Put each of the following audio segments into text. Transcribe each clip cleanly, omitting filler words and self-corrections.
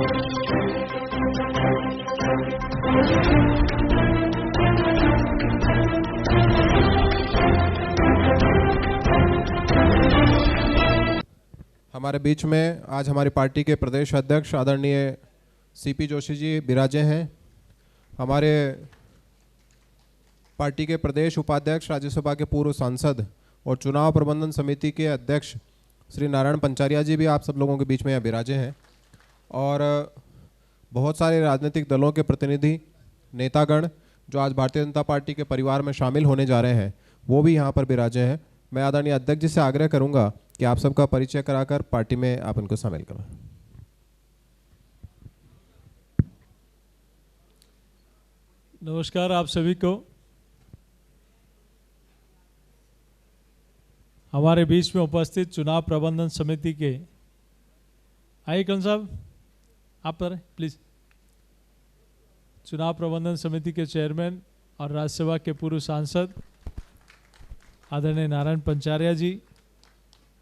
हमारे बीच में आज हमारी पार्टी के प्रदेश अध्यक्ष आदरणीय सीपी जोशी जी विराजे हैं। हमारे पार्टी के प्रदेश उपाध्यक्ष, राज्यसभा के पूर्व सांसद और चुनाव प्रबंधन समिति के अध्यक्ष श्री नारायण पंचारिया जी भी आप सब लोगों के बीच में यहाँ विराजे हैं। और बहुत सारे राजनीतिक दलों के प्रतिनिधि, नेतागण जो आज भारतीय जनता पार्टी के परिवार में शामिल होने जा रहे हैं, वो भी यहाँ पर विराजे हैं। मैं आदरणीय अध्यक्ष जी से आग्रह करूँगा कि आप सबका परिचय कराकर पार्टी में आप इनको शामिल करें। नमस्कार आप सभी को। हमारे बीच में उपस्थित चुनाव प्रबंधन समिति के, आइए कौन साहब आप पर प्लीज, चुनाव प्रबंधन समिति के चेयरमैन और राज्यसभा के पूर्व सांसद आदरणीय नारायण पंचारिया जी,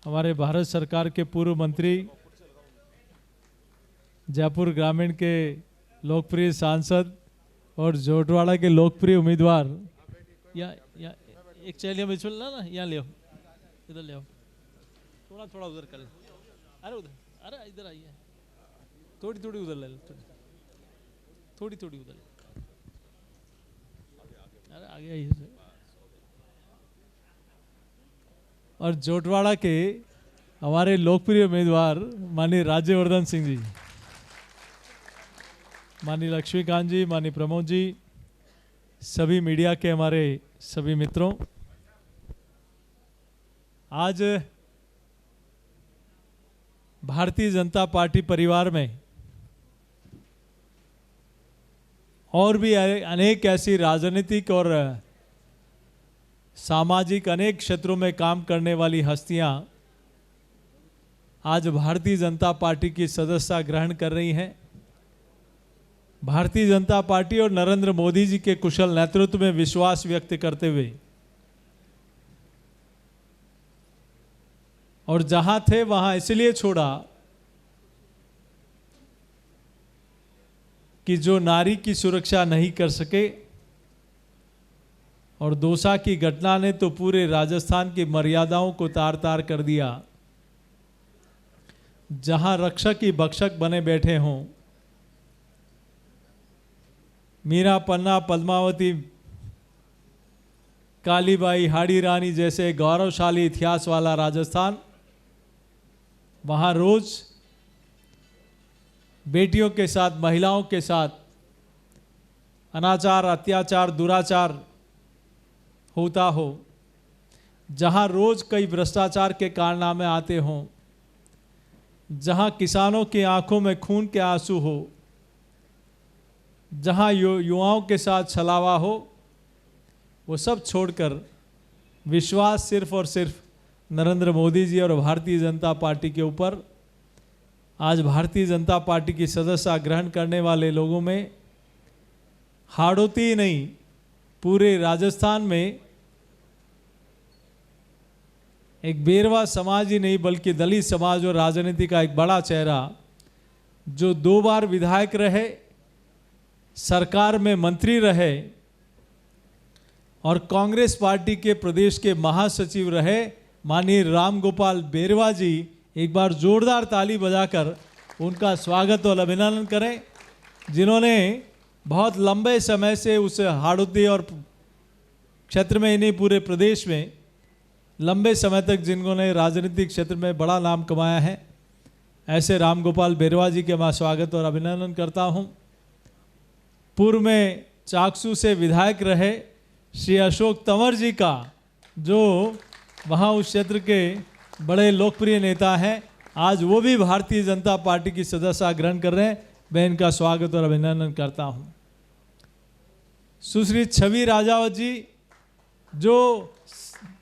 हमारे भारत सरकार के पूर्व मंत्री, जयपुर ग्रामीण के लोकप्रिय सांसद और जोटवाड़ा के लोकप्रिय उम्मीदवार, या एक चलिए मैं चल ना यहाँ ले आओ, इधर ले आओ, थोड़ा थोड़ा उधर कर, अरे उधर, अरे इधर आइए, थोड़ी थोड़ी उधर ले लो, थोड़ी थोड़ी उधर, अरे आगे आइए। और जोटवाड़ा के हमारे लोकप्रिय उम्मीदवार माननीय राज्यवर्धन सिंह जी, माननीय लक्ष्मीकांत जी, माननीय प्रमोद जी, सभी मीडिया के हमारे सभी मित्रों, आज भारतीय जनता पार्टी परिवार में और भी अनेक ऐसी राजनीतिक और सामाजिक अनेक क्षेत्रों में काम करने वाली हस्तियां आज भारतीय जनता पार्टी की सदस्यता ग्रहण कर रही हैं। भारतीय जनता पार्टी और नरेंद्र मोदी जी के कुशल नेतृत्व में विश्वास व्यक्त करते हुए और जहां थे वहां इसलिए छोड़ा कि जो नारी की सुरक्षा नहीं कर सके, और दोसा की घटना ने तो पूरे राजस्थान की मर्यादाओं को तार तार कर दिया। जहां रक्षक ही भक्षक बने बैठे हों, मीरा, पन्ना, पद्मावती, कालीबाई, हाड़ी रानी जैसे गौरवशाली इतिहास वाला राजस्थान, वहां रोज बेटियों के साथ, महिलाओं के साथ अनाचार, अत्याचार, दुराचार होता हो, जहां रोज कई भ्रष्टाचार के कारनामे आते हों, जहां किसानों की आंखों में खून के आंसू हो, जहां युवाओं के साथ छलावा हो, वो सब छोड़कर विश्वास सिर्फ और सिर्फ नरेंद्र मोदी जी और भारतीय जनता पार्टी के ऊपर आज भारतीय जनता पार्टी की सदस्यता ग्रहण करने वाले लोगों में हाड़ौती ही नहीं, पूरे राजस्थान में एक बेरवा समाज ही नहीं बल्कि दलित समाज और राजनीति का एक बड़ा चेहरा, जो 2 बार विधायक रहे, सरकार में मंत्री रहे और कांग्रेस पार्टी के प्रदेश के महासचिव रहे, माननीय रामगोपाल बेरवा जी, एक बार जोरदार ताली बजाकर उनका स्वागत और अभिनंदन करें, जिन्होंने बहुत लंबे समय से उस हाड़ौती और क्षेत्र में ही नहीं पूरे प्रदेश में लंबे समय तक जिन्होंने राजनीतिक क्षेत्र में बड़ा नाम कमाया है, ऐसे रामगोपाल बेरवा जी के मैं स्वागत और अभिनंदन करता हूं। पूर्व में चाकसू से विधायक रहे श्री अशोक तंवर जी का, जो वहां उस क्षेत्र के बड़े लोकप्रिय नेता हैं, आज वो भी भारतीय जनता पार्टी की सदस्यता ग्रहण कर रहे हैं, मैं इनका स्वागत और अभिनंदन करता हूं। सुश्री छवि राजावत जी, जो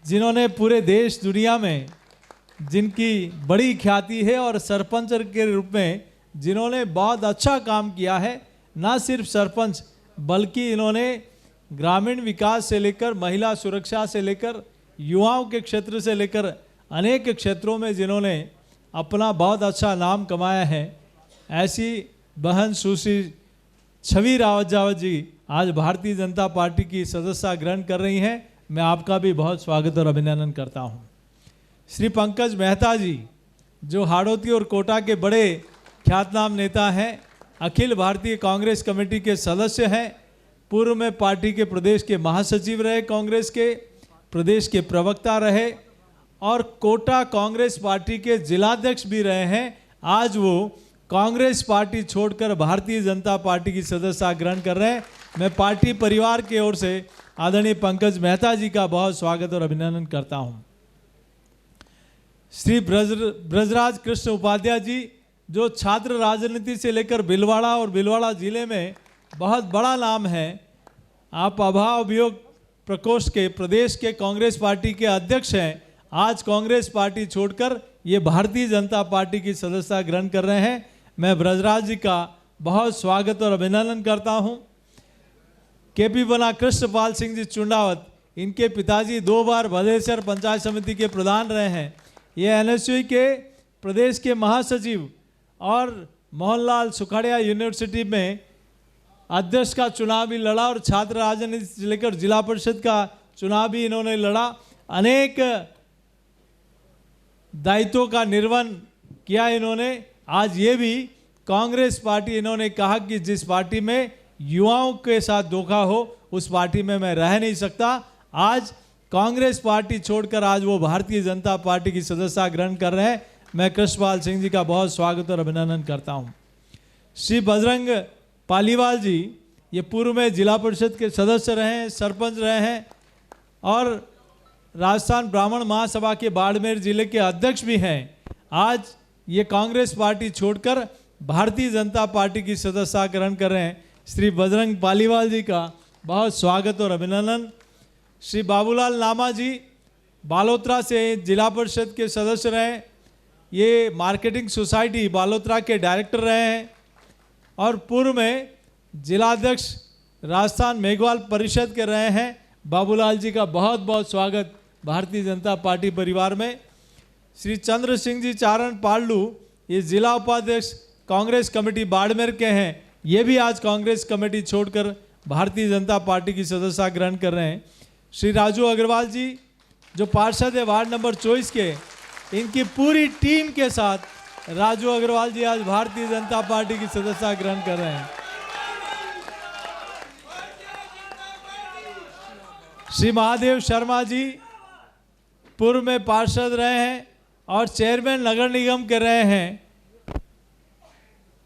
जिन्होंने पूरे देश दुनिया में जिनकी बड़ी ख्याति है और सरपंच के रूप में जिन्होंने बहुत अच्छा काम किया है, ना सिर्फ सरपंच बल्कि इन्होंने ग्रामीण विकास से लेकर महिला सुरक्षा से लेकर युवाओं के क्षेत्र से लेकर अनेक क्षेत्रों में जिन्होंने अपना बहुत अच्छा नाम कमाया है, ऐसी बहन सुश्री छवि रावत जी आज भारतीय जनता पार्टी की सदस्यता ग्रहण कर रही हैं। मैं आपका भी बहुत स्वागत और अभिनंदन करता हूं। श्री पंकज मेहता जी जो हाड़ौती और कोटा के बड़े ख्यातनाम नेता हैं, अखिल भारतीय कांग्रेस कमेटी के सदस्य हैं, पूर्व में पार्टी के प्रदेश के महासचिव रहे, कांग्रेस के प्रदेश के प्रवक्ता रहे और कोटा कांग्रेस पार्टी के जिलाध्यक्ष भी रहे हैं। आज वो कांग्रेस पार्टी छोड़कर भारतीय जनता पार्टी की सदस्यता ग्रहण कर रहे हैं। मैं पार्टी परिवार की ओर से आदरणीय पंकज मेहता जी का बहुत स्वागत और अभिनंदन करता हूं। श्री ब्रजराज कृष्ण उपाध्याय जी जो छात्र राजनीति से लेकर भीलवाड़ा और भीलवाड़ा जिले में बहुत बड़ा नाम है, आप अभाव अभियोग प्रकोष्ठ के प्रदेश के कांग्रेस पार्टी के अध्यक्ष हैं। आज कांग्रेस पार्टी छोड़कर ये भारतीय जनता पार्टी की सदस्यता ग्रहण कर रहे हैं। मैं ब्रजराज जी का बहुत स्वागत और अभिनंदन करता हूं। केपी बना कृष्णपाल सिंह जी चुंडावत, इनके पिताजी 2 बार भदेसर पंचायत समिति के प्रधान रहे हैं। ये एनएसयू के प्रदेश के महासचिव और मोहनलाल सुखाड़िया यूनिवर्सिटी में अध्यक्ष का चुनाव भी लड़ा और छात्र राजनीति से लेकर जिला परिषद का चुनाव भी इन्होंने लड़ा। अनेक दायित्वों का निर्वहन किया इन्होंने। आज ये भी कांग्रेस पार्टी, इन्होंने कहा कि जिस पार्टी में युवाओं के साथ धोखा हो उस पार्टी में मैं रह नहीं सकता। आज कांग्रेस पार्टी छोड़कर आज वो भारतीय जनता पार्टी की सदस्यता ग्रहण कर रहे हैं। मैं कृष्णपाल सिंह जी का बहुत स्वागत और अभिनंदन करता हूं। श्री बजरंग पालीवाल जी ये पूर्व में जिला परिषद के सदस्य रहे हैं, सरपंच रहे हैं और राजस्थान ब्राह्मण महासभा के बाड़मेर जिले के अध्यक्ष भी हैं। आज ये कांग्रेस पार्टी छोड़कर भारतीय जनता पार्टी की सदस्यता ग्रहण कर रहे हैं। श्री बजरंग पालीवाल जी का बहुत स्वागत और अभिनंदन। श्री बाबूलाल नामा जी बालोतरा से जिला परिषद के सदस्य रहे, ये मार्केटिंग सोसाइटी बालोतरा के डायरेक्टर रहे हैं और पूर्व में जिलाध्यक्ष राजस्थान मेघवाल परिषद के रहे हैं। बाबूलाल जी का बहुत बहुत स्वागत भारतीय जनता पार्टी परिवार में। श्री चंद्र सिंह जी चारण पालू ये जिला उपाध्यक्ष कांग्रेस कमेटी बाड़मेर के हैं। ये भी आज कांग्रेस कमेटी छोड़कर भारतीय जनता पार्टी की सदस्यता ग्रहण कर रहे हैं। श्री राजू अग्रवाल जी जो पार्षद है वार्ड नंबर 24 के, इनकी पूरी टीम के साथ राजू अग्रवाल जी आज भारतीय जनता पार्टी की सदस्यता ग्रहण कर रहे हैं। श्री महादेव शर्मा जी पूर्व में पार्षद रहे हैं और चेयरमैन नगर निगम के रहे हैं।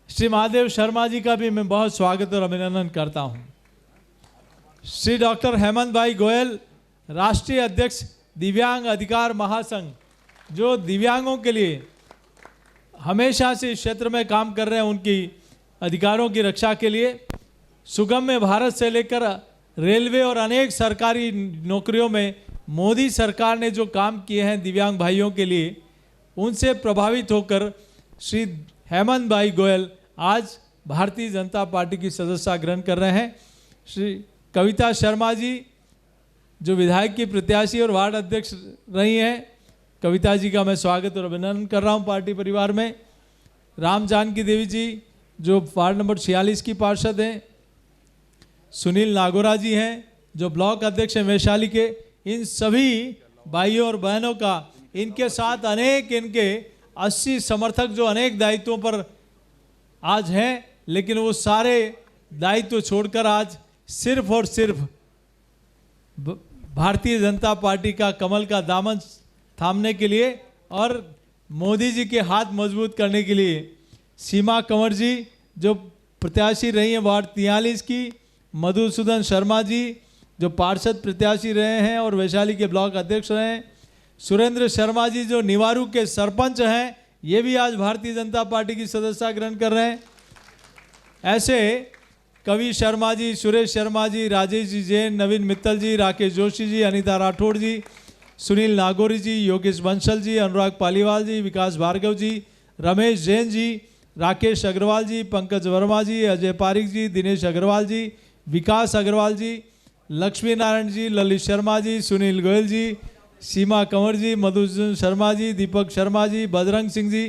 श्री महादेव शर्मा जी का भी मैं बहुत स्वागत और अभिनंदन करता हूं। श्री डॉक्टर हेमंत भाई गोयल राष्ट्रीय अध्यक्ष दिव्यांग अधिकार महासंघ जो दिव्यांगों के लिए हमेशा से इस क्षेत्र में काम कर रहे हैं, उनकी अधिकारों की रक्षा के लिए सुगम्य भारत से लेकर रेलवे और अनेक सरकारी नौकरियों में मोदी सरकार ने जो काम किए हैं दिव्यांग भाइयों के लिए, उनसे प्रभावित होकर श्री हेमंत भाई गोयल आज भारतीय जनता पार्टी की सदस्यता ग्रहण कर रहे हैं। श्री कविता शर्मा जी जो विधायक की प्रत्याशी और वार्ड अध्यक्ष रही हैं, कविता जी का मैं स्वागत और अभिनंदन कर रहा हूं पार्टी परिवार में। राम जानकी देवी जी जो वार्ड नंबर 46 की पार्षद हैं। सुनील नागोरा जी हैं जो ब्लॉक अध्यक्ष हैं वैशाली के। इन सभी भाइयों और बहनों का इनके साथ अनेक इनके 80 समर्थक जो अनेक दायित्वों पर आज हैं, लेकिन वो सारे दायित्व छोड़कर आज सिर्फ और सिर्फ भारतीय जनता पार्टी का कमल का दामन थामने के लिए और मोदी जी के हाथ मजबूत करने के लिए सीमा कंवर जी जो प्रत्याशी रही हैं वार्ड 43 की, मधुसूदन शर्मा जी जो पार्षद प्रत्याशी रहे हैं और वैशाली के ब्लॉक अध्यक्ष रहे हैं, सुरेंद्र शर्मा जी जो निवारू के सरपंच हैं, ये भी आज भारतीय जनता पार्टी की सदस्यता ग्रहण कर रहे हैं। ऐसे कवि शर्मा जी, सुरेश शर्मा जी, राजेश जी जैन, नवीन मित्तल जी, राकेश जोशी जी, अनीता राठौड़ जी, सुनील नागौरी जी, योगेश बंसल जी, अनुराग पालीवाल जी, विकास भार्गव जी, रमेश जैन जी, राकेश अग्रवाल जी, पंकज वर्मा जी, अजय पारिक जी, दिनेश अग्रवाल जी, विकास अग्रवाल जी, लक्ष्मी नारायण जी, ललित शर्मा जी, सुनील गोयल जी, सीमा कंवर जी, मधुसूदन शर्मा जी, दीपक शर्मा जी, बजरंग सिंह जी,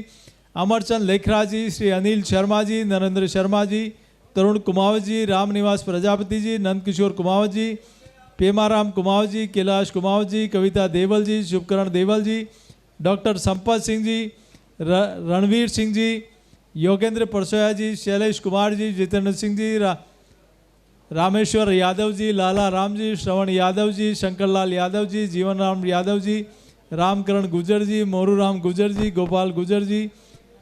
अमरचंद लेखरा जी, श्री अनिल शर्मा जी, नरेंद्र शर्मा जी, तरुण कुमावत जी, रामनिवास प्रजापति जी, नंदकिशोर कुमावत जी, पेमाराम कुमावत जी, कैलाश कुमावत जी, कविता देवल जी, शुभकरण देवल जी, डॉक्टर संपत सिंह जी, रणवीर सिंह जी, योगेंद्र परसोया जी, शैलेश कुमार जी, जितेंद्र सिंह जी, रामेश्वर यादव जी, लाला राम जी, श्रवण यादव जी, शंकरलाल यादव जी, जीवन राम यादव जी, रामकरण गुजर जी, मोरू राम गुजर जी, गोपाल गुजर जी,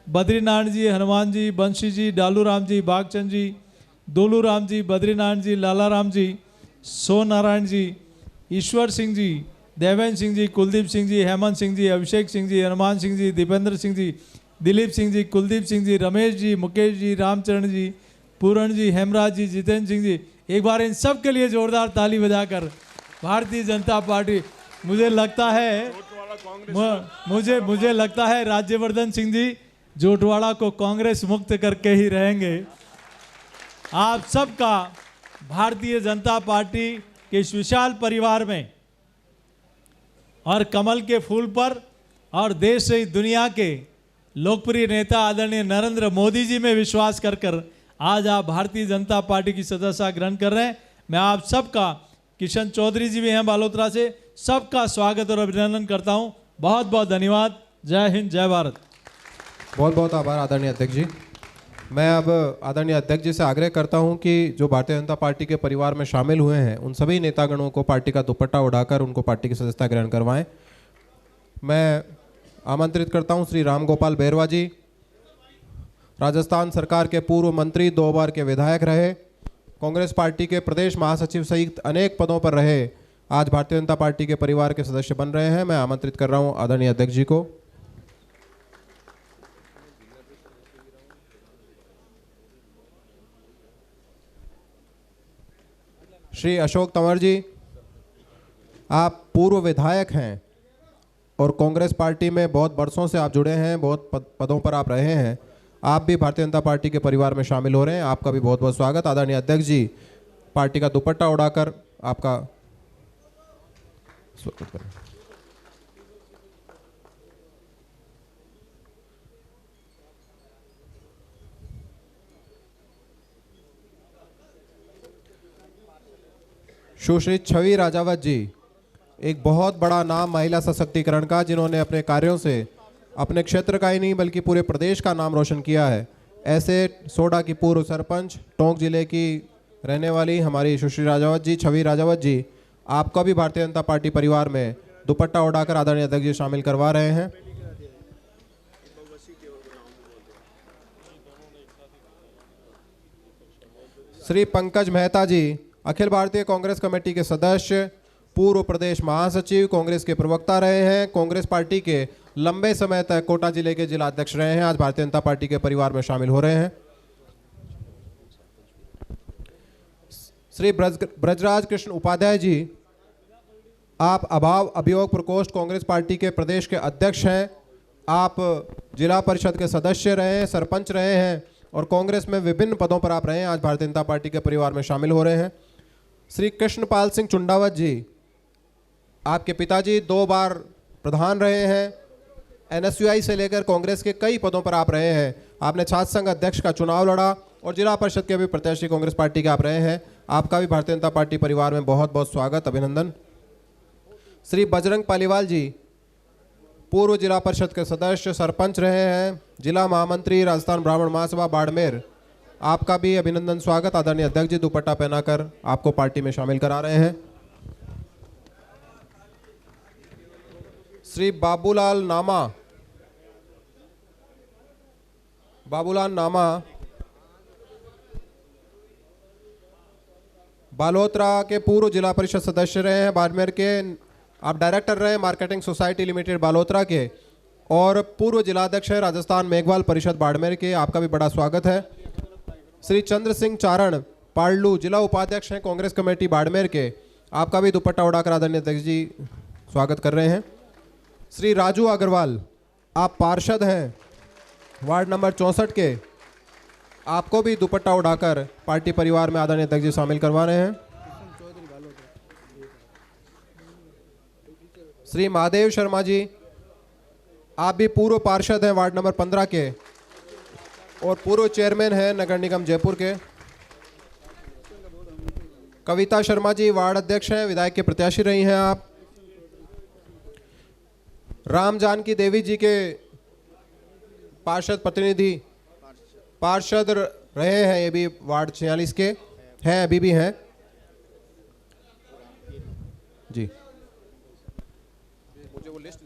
बद्रीनारायण जी, हनुमान जी, बंशी जी, डालू राम जी, बागचंद जी, दोलू राम जी, बद्रीनारायण जी, लाला राम जी, सो नारायण जी, ईश्वर सिंह जी, देवेंद्र सिंह जी, कुलदीप सिंह जी, हेमंत सिंह जी, अभिषेक सिंह जी, हनुमान सिंह जी, दीपेंद्र सिंह जी, दिलीप सिंह जी, कुलदीप सिंह जी, रमेश जी, मुकेश जी, रामचरण जी, पूरण जी, हेमराज जी, जितेंद्र सिंह जी, एक बार इन सब के लिए जोरदार ताली बजाकर भारतीय जनता पार्टी, मुझे लगता है राज्यवर्धन सिंह जी जोटवाड़ा को कांग्रेस मुक्त करके ही रहेंगे। आप सबका भारतीय जनता पार्टी के इस विशाल परिवार में और कमल के फूल पर और देश से दुनिया के लोकप्रिय नेता आदरणीय नरेंद्र मोदी जी में विश्वास कर आज आप भारतीय जनता पार्टी की सदस्यता ग्रहण कर रहे हैं। मैं आप सबका, किशन चौधरी जी भी हैं बालोतरा से, सबका स्वागत और अभिनंदन करता हूं। बहुत बहुत धन्यवाद। जय हिंद, जय भारत। बहुत बहुत आभार आदरणीय अध्यक्ष जी। मैं अब आदरणीय अध्यक्ष जी से आग्रह करता हूं कि जो भारतीय जनता पार्टी के परिवार में शामिल हुए हैं उन सभी नेतागणों को पार्टी का दुपट्टा उड़ाकर उनको पार्टी की सदस्यता ग्रहण करवाएं। मैं आमंत्रित करता हूं श्री रामगोपाल बेरवा जी, राजस्थान सरकार के पूर्व मंत्री, 2 बार के विधायक रहे, कांग्रेस पार्टी के प्रदेश महासचिव सहित अनेक पदों पर रहे, आज भारतीय जनता पार्टी के परिवार के सदस्य बन रहे हैं। मैं आमंत्रित कर रहा हूं आदरणीय अध्यक्ष जी को। श्री अशोक तंवर जी, आप पूर्व विधायक हैं और कांग्रेस पार्टी में बहुत बरसों से आप जुड़े हैं, बहुत पदों पर आप रहे हैं। आप भी भारतीय जनता पार्टी के परिवार में शामिल हो रहे हैं, आपका भी बहुत बहुत स्वागत। आदरणीय अध्यक्ष जी पार्टी का दुपट्टा उड़ाकर आपका स्वागत करें। सुश्री छवि राजावत जी, एक बहुत बड़ा नाम महिला सशक्तिकरण का, जिन्होंने अपने कार्यों से अपने क्षेत्र का ही नहीं बल्कि पूरे प्रदेश का नाम रोशन किया है। ऐसे सोडा की पूर्व सरपंच, टोंक जिले की रहने वाली हमारी सुश्री राजावत जी, छवि राजावत जी, आपका भी भारतीय जनता पार्टी परिवार में दुपट्टा उड़ाकर आदरणीय अध्यक्ष जी शामिल करवा रहे हैं। श्री पंकज मेहता जी, अखिल भारतीय कांग्रेस कमेटी के सदस्य, पूर्व प्रदेश महासचिव, कांग्रेस के प्रवक्ता रहे हैं, कांग्रेस पार्टी के लंबे समय तक कोटा जिले के जिला अध्यक्ष रहे हैं, आज भारतीय जनता पार्टी के परिवार में शामिल हो रहे हैं। श्री ब्रजराज कृष्ण उपाध्याय जी, आप अभाव अभियोग प्रकोष्ठ कांग्रेस पार्टी के प्रदेश के अध्यक्ष हैं, आप जिला परिषद के सदस्य रहे हैं, सरपंच रहे हैं और कांग्रेस में विभिन्न पदों पर आप रहे हैं, आज भारतीय जनता पार्टी के परिवार में शामिल हो रहे हैं। श्री कृष्णपाल सिंह चुंडावत जी, आपके पिताजी 2 बार प्रधान रहे हैं, NSUI से लेकर कांग्रेस के कई पदों पर आप रहे हैं, आपने छात्र संघ अध्यक्ष का चुनाव लड़ा और जिला परिषद के भी प्रत्याशी कांग्रेस पार्टी के आप रहे हैं, आपका भी भारतीय जनता पार्टी परिवार में बहुत बहुत स्वागत, अभिनंदन। श्री बजरंग पालीवाल जी, पूर्व जिला परिषद के सदस्य, सरपंच रहे हैं, जिला महामंत्री राजस्थान ब्राह्मण महासभा बाड़मेर, आपका भी अभिनंदन, स्वागत। आदरणीय अध्यक्ष जी दुपट्टा पहनाकर आपको पार्टी में शामिल करा रहे हैं। श्री बाबूलाल नामा बालोतरा के पूर्व जिला परिषद सदस्य रहे हैं, बाड़मेर के आप डायरेक्टर रहे मार्केटिंग सोसाइटी लिमिटेड बालोतरा के और पूर्व जिलाध्यक्ष है राजस्थान मेघवाल परिषद बाड़मेर के, आपका भी बड़ा स्वागत है। श्री चंद्र सिंह चारण पार्लू, जिला उपाध्यक्ष हैं कांग्रेस कमेटी बाड़मेर के, आपका भी दुपट्टा उड़ाकर आदरणीय अध्यक्ष जी स्वागत कर रहे हैं। श्री राजू अग्रवाल, आप पार्षद हैं वार्ड नंबर 64 के, आपको भी दुपट्टा उड़ाकर पार्टी परिवार में आदरणीय अध्यक्ष जी शामिल करवा रहे हैं। श्री महादेव शर्मा जी, आप भी पूर्व पार्षद हैं वार्ड नंबर 15 के, और पूर्व चेयरमैन हैं नगर निगम जयपुर के। कविता शर्मा जी वार्ड अध्यक्ष हैं, विधायक के प्रत्याशी रही हैं आप। राम जानकी देवी जी के पार्षद प्रतिनिधि, पार्षद रहे हैं, ये भी वार्ड 46 के हैं, अभी भी हैं जी। मुझे वो लिस्ट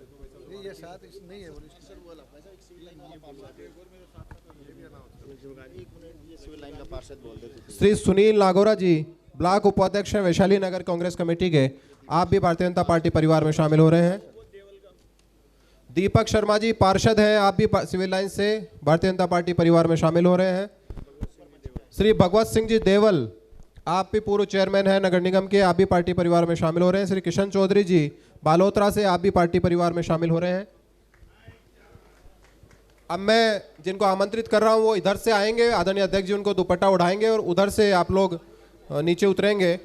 ये साथ नहीं है, वो लिस्ट श्री सुनील नागौरा जी ब्लॉक उपाध्यक्ष हैं वैशाली नगर कांग्रेस कमेटी के, आप भी भारतीय जनता पार्टी परिवार में शामिल हो रहे हैं। दीपक शर्मा जी पार्षद हैं, आप भी सिविल लाइन से भारतीय जनता पार्टी परिवार में शामिल हो रहे हैं। श्री भगवत सिंह जी देवल, आप भी पूर्व चेयरमैन हैं नगर निगम के, आप भी पार्टी परिवार में शामिल हो रहे हैं। श्री किशन चौधरी जी बालोतरा से, आप भी पार्टी परिवार में शामिल हो रहे हैं। अब मैं जिनको आमंत्रित कर रहा हूं वो इधर से आएंगे, आदरणीय अध्यक्ष जी उनको दुपट्टा उठाएंगे और उधर से आप लोग नीचे उतरेंगे।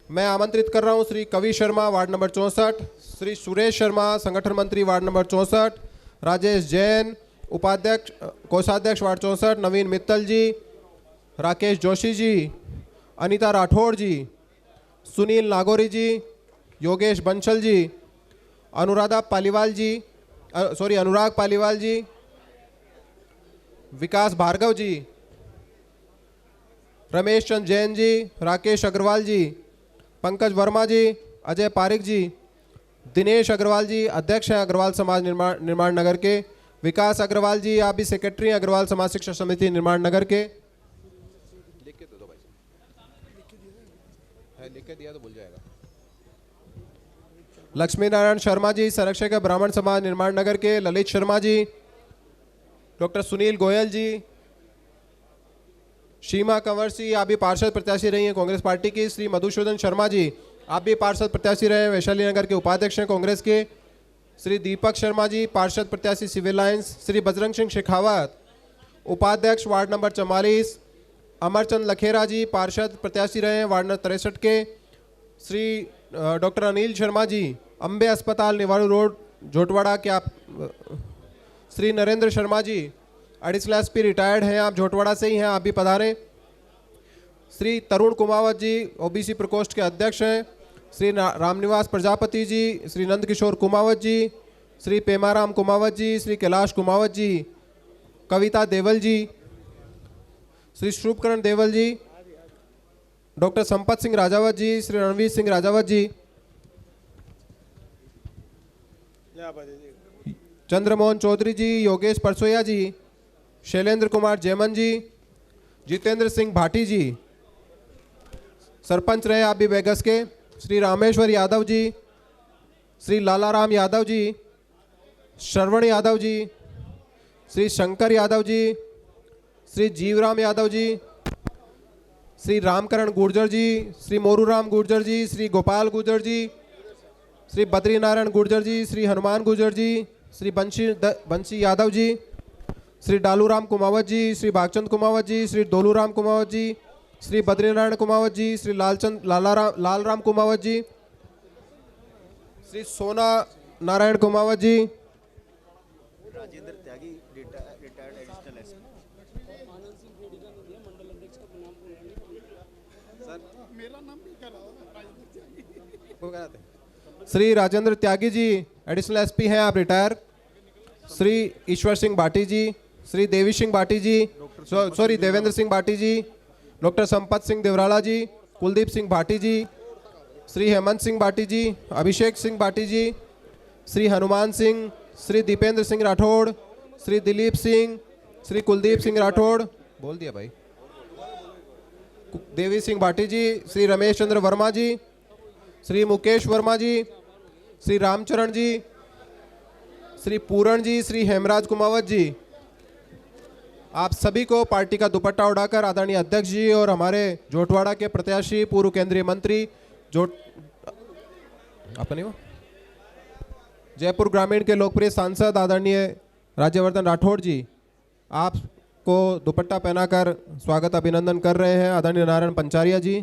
मैं आमंत्रित कर रहा हूं श्री कवि शर्मा वार्ड नंबर 64, श्री सुरेश शर्मा संगठन मंत्री वार्ड नंबर 64, राजेश जैन उपाध्यक्ष कोषाध्यक्ष वार्ड 64, नवीन मित्तल जी, राकेश जोशी जी, अनीता राठौड़ जी, सुनील नागौरी जी, योगेश बंसल जी, अनुराग पालीवाल जी, विकास भार्गव जी, रमेश चंद जैन जी, राकेश अग्रवाल जी, पंकज वर्मा जी, अजय पारिक जी, दिनेश अग्रवाल जी अध्यक्ष हैं अग्रवाल समाज निर्माण नगर के, विकास अग्रवाल जी आप भी सेक्रेटरी हैं अग्रवाल समाज शिक्षा समिति निर्माण नगर के। लिख के दे दो भाई, लिख के दिया तो भूल जाएगा। लक्ष्मी नारायण शर्मा जी संरक्षक ब्राह्मण समाज निर्माण नगर के, ललित शर्मा जी, डॉक्टर सुनील गोयल जी, शीमा कंवर सिंह आप भी पार्षद प्रत्याशी रही हैं कांग्रेस पार्टी की। श्री मधुसूदन शर्मा जी आप भी पार्षद प्रत्याशी रहे हैं वैशाली नगर के, उपाध्यक्ष हैं कांग्रेस के। श्री दीपक शर्मा जी पार्षद प्रत्याशी सिविल लाइंस। श्री बजरंग सिंह शेखावत उपाध्यक्ष वार्ड नंबर 44, अमरचंद लखेरा जी पार्षद प्रत्याशी रहे हैं वार्ड नंबर 63 के। श्री डॉक्टर अनिल शर्मा जी अम्बे अस्पताल निवाड़ी रोड झोटवाड़ा के आप। Shri Narendra Sharma ji additional SP retired हैं, आप झोटवाड़ा से ही हैं, आप भी पधारें। श्री तरुण कुमावत जी ओबीसी प्रकोष्ठ के अध्यक्ष हैं। श्री रामनिवास प्रजापति जी, श्री नंदकिशोर कुमावत जी, श्री पेमाराम कुमावत जी, श्री कैलाश कुमावत जी, कविता देवल जी, श्री शुभकरण देवल जी, डॉक्टर संपत सिंह राजावत जी, श्री रणवीर सिंह राजावत जी, चंद्रमोहन चौधरी जी, योगेश परसोया जी, शैलेंद्र कुमार जैमन जी, जितेंद्र सिंह भाटी जी सरपंच रहे आप भी बेगस के। श्री रामेश्वर यादव जी, श्री लालाराम यादव जी, श्रवण यादव जी, श्री शंकर यादव जी, श्री जीवराम यादव जी, श्री रामकरण गुर्जर जी, श्री मोरूराम गुर्जर जी, श्री गोपाल गुर्जर जी, श्री बद्रीनारायण गुर्जर जी, श्री हनुमान गुर्जर जी, श्री बंशी यादव जी, श्री डालूराम कुमावत जी, श्री भागचंद कुमावत जी, श्री डोलूराम कुमावत जी, श्री बद्रीनारायण कुमावत जी, श्री लालराम कुमावत जी, श्री सोना नारायण कुमावत जी, राजेंद्र त्यागी रिटायर्ड एडिशनल एसपी। सर मेरा नाम भी करा श्री राजेंद्र त्यागी जी एडिशनल एसपी हैं, आप रिटायर। श्री ईश्वर सिंह भाटी जी, श्री देवी सिंह भाटी जी, देवेंद्र सिंह भाटी जी, डॉक्टर संपत सिंह देवराला जी, कुलदीप सिंह भाटी जी, श्री हेमंत सिंह भाटी जी, अभिषेक सिंह भाटी जी, श्री हनुमान सिंह, श्री दीपेंद्र सिंह राठौड़, श्री दिलीप सिंह, श्री कुलदीप सिंह राठौड़, बोल दिया भाई, देवी सिंह भाटी जी, श्री रमेश चंद्र वर्मा जी, श्री मुकेश वर्मा जी, श्री रामचरण जी, श्री पूरण जी, श्री हेमराज कुमावत जी, आप सभी को पार्टी का दुपट्टा उड़ाकर आदरणीय अध्यक्ष जी और हमारे जोटवाड़ा के प्रत्याशी पूर्व केंद्रीय मंत्री आपका नहीं हो जयपुर ग्रामीण के लोकप्रिय सांसद आदरणीय राज्यवर्धन राठौड़ जी आपको दुपट्टा पहनाकर स्वागत अभिनंदन कर रहे हैं। आदरणीय नारायण पंचारिया जी,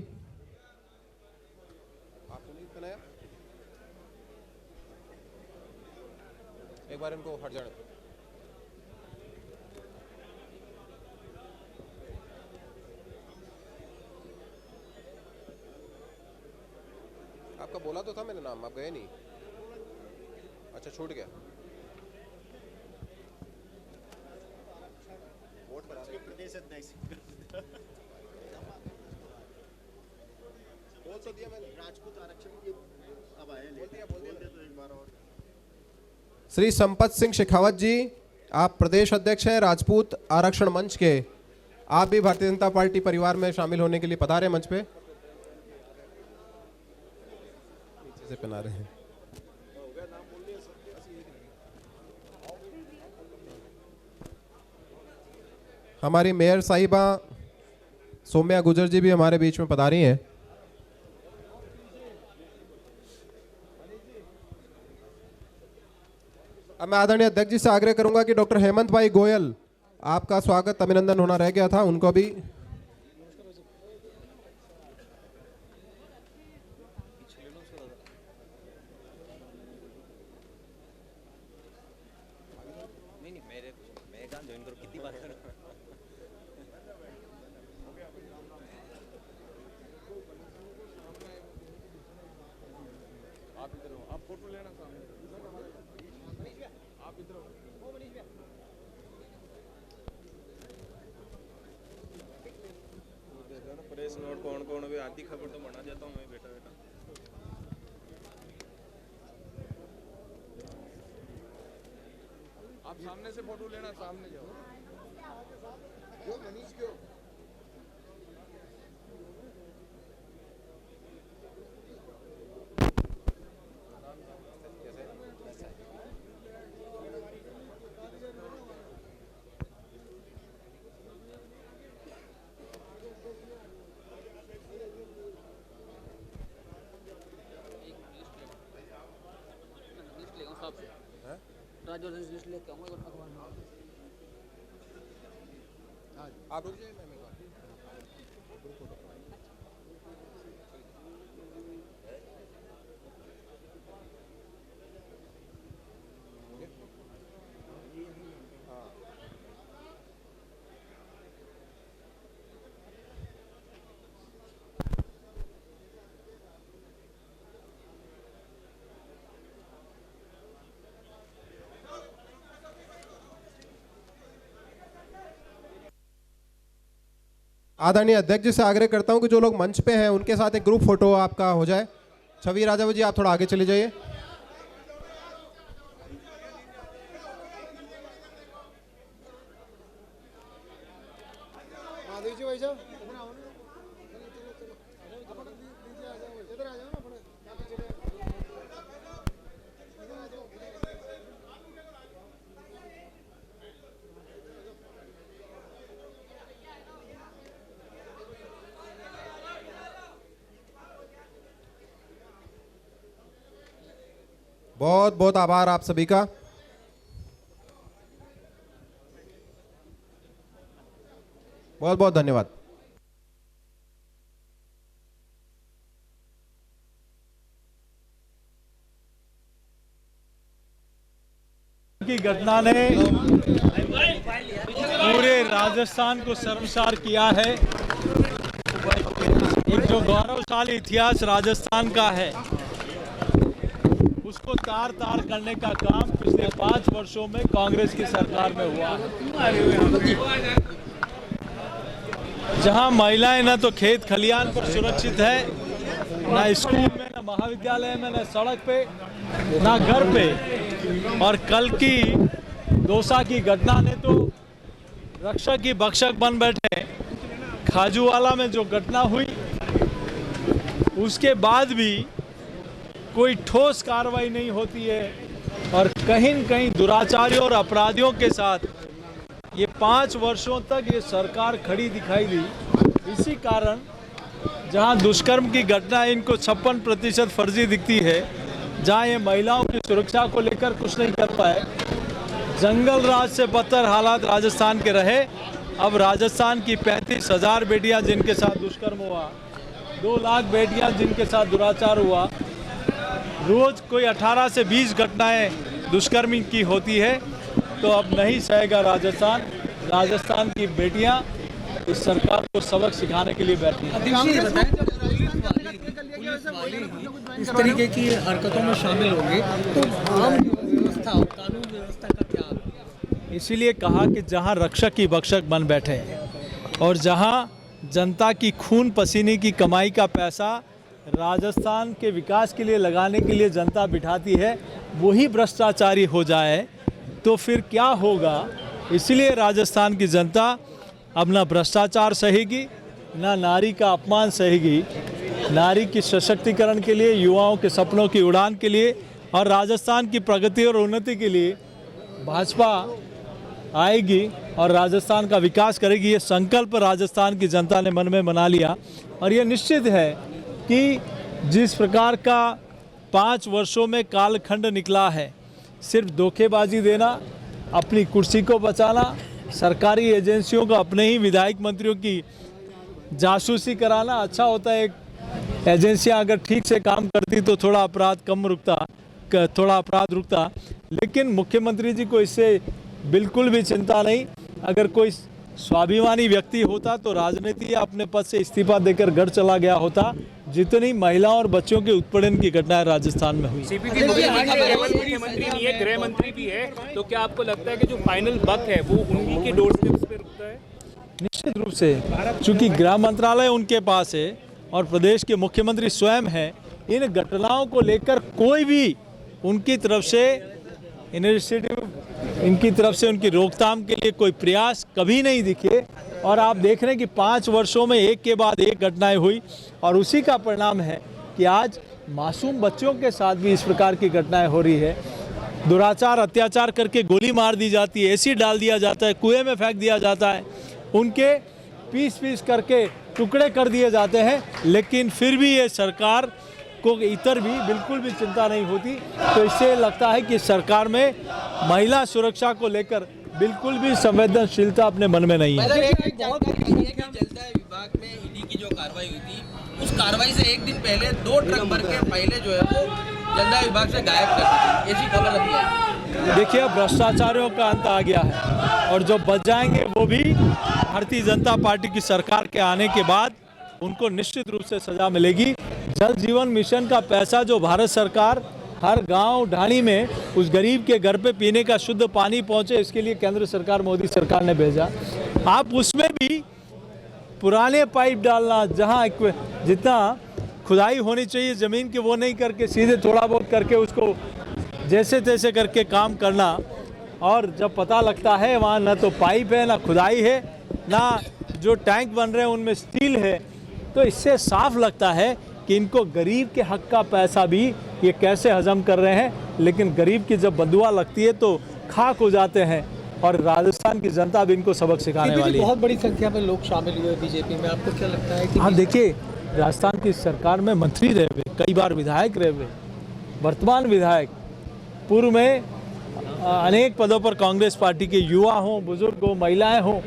एक बार इनको हट जाने आपका बोला तो था मैंने नाम, आप गए नहीं। अच्छा, छूट गया। वोट करा रहे हैं। प्रदेश अध्यक्ष बोल तो दिया मैंने। राजपूत आरक्षण की अब आए बोल दिया तो एक बार और। श्री संपत सिंह शेखावत जी, आप प्रदेश अध्यक्ष हैं राजपूत आरक्षण मंच के। आप भी भारतीय जनता पार्टी परिवार में शामिल होने के लिए पधारे मंच पे। नीचे से पहना रहे हैं। हमारी मेयर साहिबा सौम्या गुजर जी भी हमारे बीच में पधारी हैं। अब मैं आदरणीय अध्यक्ष जी से आग्रह करूंगा कि डॉक्टर हेमंत भाई गोयल, आपका स्वागत अभिनंदन होना रह गया था, उनको भी नहीं मैं गान ज्वाइन करूँ कितनी बार करूँ। प्रेस नोट कौन कौन भी आधी खबर तो बना जाता हूँ मैं बेटा बेटा। आप सामने से फोटो लेना, सामने जाओ। क्यों मनीष क्यों? राज्यवर्धन लिस्ट लेके आऊँगा अखबार में। आप रुक जाइए। आदरणीय अध्यक्ष जी से आग्रह करता हूं कि जो लोग मंच पे हैं उनके साथ एक ग्रुप फोटो आपका हो जाए। छवि राजा जी, आप थोड़ा आगे चले जाइए। बहुत बहुत आभार आप सभी का। बहुत बहुत धन्यवाद। की घटना ने पूरे राजस्थान को शर्मसार किया है। एक जो गौरवशाली इतिहास राजस्थान का है उसको तार तार करने का काम पिछले 5 वर्षों में कांग्रेस की सरकार में हुआ। जहां महिलाएं न तो खेत खलियान पर सुरक्षित है, न स्कूल में, न महाविद्यालय में, न सड़क पे, न घर पे। और कल की दौसा की घटना ने तो रक्षक की भक्षक बन बैठे। खाजूवाला में जो घटना हुई उसके बाद भी कोई ठोस कार्रवाई नहीं होती है और कहीं न कहीं दुराचारियों और अपराधियों के साथ ये 5 वर्षों तक ये सरकार खड़ी दिखाई दी। इसी कारण जहां दुष्कर्म की घटना इनको 56% फर्जी दिखती है, जहां ये महिलाओं की सुरक्षा को लेकर कुछ नहीं कर पाए। जंगल राज से बदतर हालात राजस्थान के रहे। अब राजस्थान की 35,000 बेटियां जिनके साथ दुष्कर्म हुआ, 2 लाख बेटियां जिनके साथ दुराचार हुआ, रोज कोई 18 से 20 घटनाएं दुष्कर्मी की होती है। तो अब नहीं सहेगा राजस्थान। राजस्थान की बेटियां इस सरकार को सबक सिखाने के लिए बैठी हैं। इस तरीके की हरकतों में शामिल होंगे तो आम व्यवस्था कानून व्यवस्था का क्या? इसीलिए कहा कि जहां रक्षक ही भक्षक बन बैठे हैं और जहां जनता की खून पसीने की कमाई का पैसा राजस्थान के विकास के लिए लगाने के लिए जनता बिठाती है, वही भ्रष्टाचारी हो जाए तो फिर क्या होगा। इसलिए राजस्थान की जनता अब ना भ्रष्टाचार सहेगी, ना नारी का अपमान सहेगी। नारी की सशक्तिकरण के लिए, युवाओं के सपनों की उड़ान के लिए और राजस्थान की प्रगति और उन्नति के लिए भाजपा आएगी और राजस्थान का विकास करेगी। ये संकल्प राजस्थान की जनता ने मन में बना लिया और ये निश्चित है कि जिस प्रकार का 5 वर्षों में कालखंड निकला है, सिर्फ धोखेबाजी देना, अपनी कुर्सी को बचाना, सरकारी एजेंसियों को अपने ही विधायक मंत्रियों की जासूसी कराना। अच्छा होता है एक एजेंसियां अगर ठीक से काम करती तो थोड़ा अपराध रुकता, लेकिन मुख्यमंत्री जी को इससे बिल्कुल भी चिंता नहीं। अगर कोई स्वाभिमानी व्यक्ति होता तो राजनीति या अपने पद से इस्तीफा देकर घर चला गया होता। जितनी महिलाओं और बच्चों के उत्पीड़न की घटनाएं राजस्थान में हुई। सीपीटी मुख्यमंत्री नहीं है, गृह मंत्री भी है, तो क्या आपको लगता है कि जो फाइनल बक है वो उन्हीं के डोर स्टेप्स पे रुकता है? निश्चित रूप से, चूंकि गृह मंत्रालय उनके पास है और प्रदेश के मुख्यमंत्री स्वयं है, इन घटनाओं को लेकर कोई भी उनकी तरफ से इनिशिएटिव, इनकी तरफ से उनकी रोकथाम के लिए कोई प्रयास कभी नहीं दिखे। और आप देख रहे हैं कि 5 वर्षों में एक के बाद एक घटनाएं हुई और उसी का परिणाम है कि आज मासूम बच्चों के साथ भी इस प्रकार की घटनाएं हो रही है। दुराचार, अत्याचार करके गोली मार दी जाती है, एसिड डाल दिया जाता है, कुएं में फेंक दिया जाता है, उनके पीस करके टुकड़े कर दिए जाते हैं, लेकिन फिर भी ये सरकार को इतर भी बिल्कुल भी चिंता नहीं होती। तो इससे लगता है कि सरकार में महिला सुरक्षा को लेकर बिल्कुल भी संवेदनशीलता अपने मन में नहीं है। जलदाय विभाग में ईडी की जो कार्रवाई हुई थी, उस कार्रवाई से एक दिन पहले 2 ट्रक भर के फाइलें जो है वो जलदाय विभाग से गायब कर दी, ऐसी खबर अभी आई। देखिए, अब भ्रष्टाचारियों का अंत आ गया है और जो बच जाएंगे वो भी भारतीय जनता पार्टी की सरकार के आने के बाद उनको निश्चित रूप से सजा मिलेगी। जल जीवन मिशन का पैसा जो भारत सरकार हर गांव ढाणी में उस गरीब के घर पे पीने का शुद्ध पानी पहुंचे, इसके लिए केंद्र सरकार, मोदी सरकार ने भेजा। आप उसमें भी पुराने पाइप डालना, जहां जितना खुदाई होनी चाहिए ज़मीन की वो नहीं करके सीधे थोड़ा बहुत करके उसको जैसे तैसे करके काम करना, और जब पता लगता है वहाँ न तो पाइप है, ना खुदाई है, ना जो टैंक बन रहे हैं उनमें स्टील है, तो इससे साफ लगता है कि इनको गरीब के हक का पैसा भी ये कैसे हजम कर रहे हैं। लेकिन गरीब की जब बदुआ लगती है तो खाक हो जाते हैं और राजस्थान की जनता भी इनको सबक सिखाने वाली है। बहुत बड़ी संख्या में लोग शामिल हुए बीजेपी में, आपको क्या लगता है कि? हाँ, देखिए, राजस्थान की सरकार में मंत्री रहे हुए, कई बार विधायक रहे हुए, वर्तमान विधायक, पूर्व में अनेक पदों पर कांग्रेस पार्टी के युवा हों, बुजुर्ग हों, महिलाएं हों,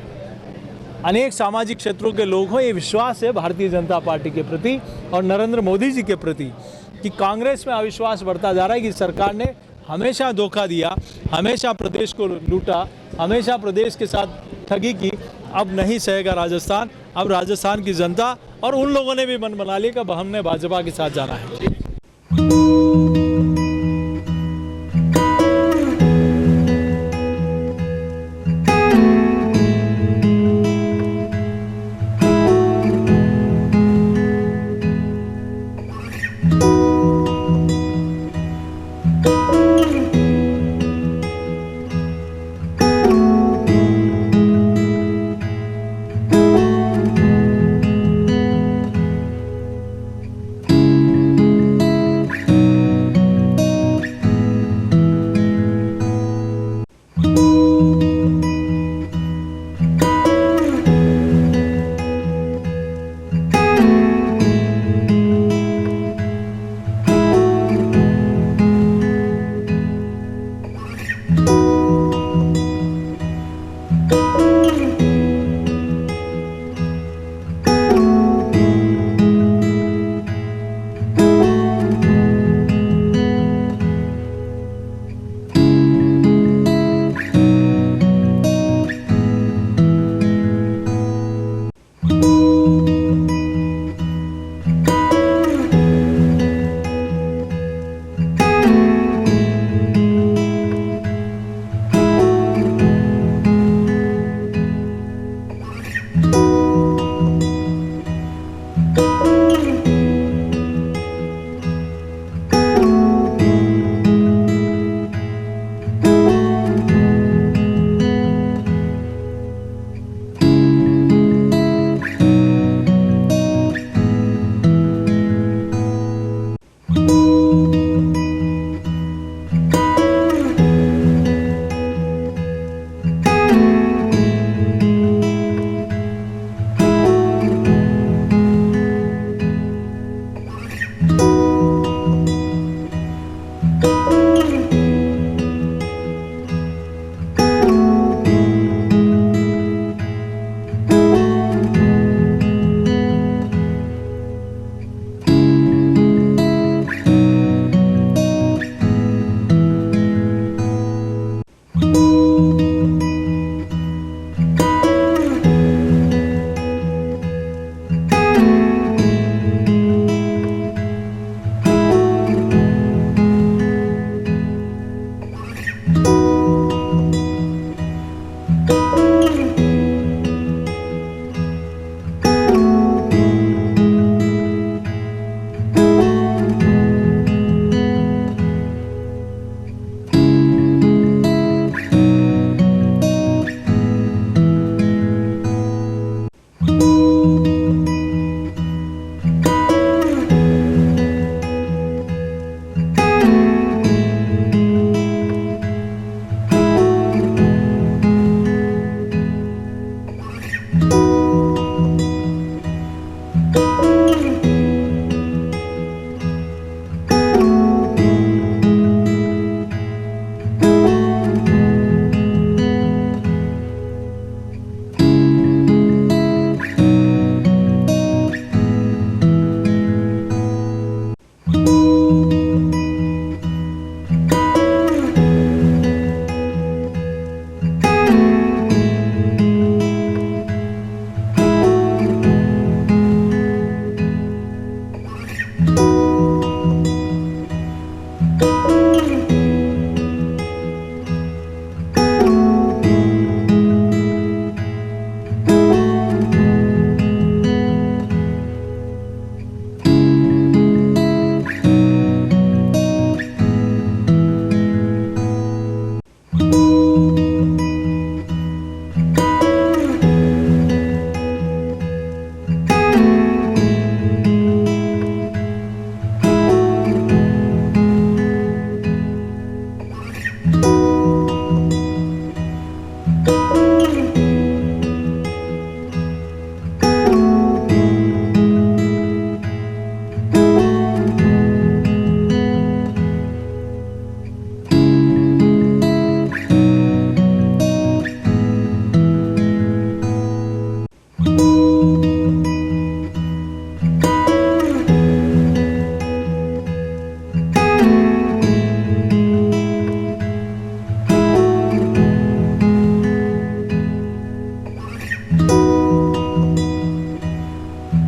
अनेक सामाजिक क्षेत्रों के लोग हों, ये विश्वास है भारतीय जनता पार्टी के प्रति और नरेंद्र मोदी जी के प्रति कि कांग्रेस में अविश्वास बढ़ता जा रहा है कि सरकार ने हमेशा धोखा दिया, हमेशा प्रदेश को लूटा, हमेशा प्रदेश के साथ ठगी की। अब नहीं सहेगा राजस्थान। अब राजस्थान की जनता और उन लोगों ने भी मन बना लिया कि हमने भाजपा के साथ जाना है।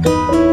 है।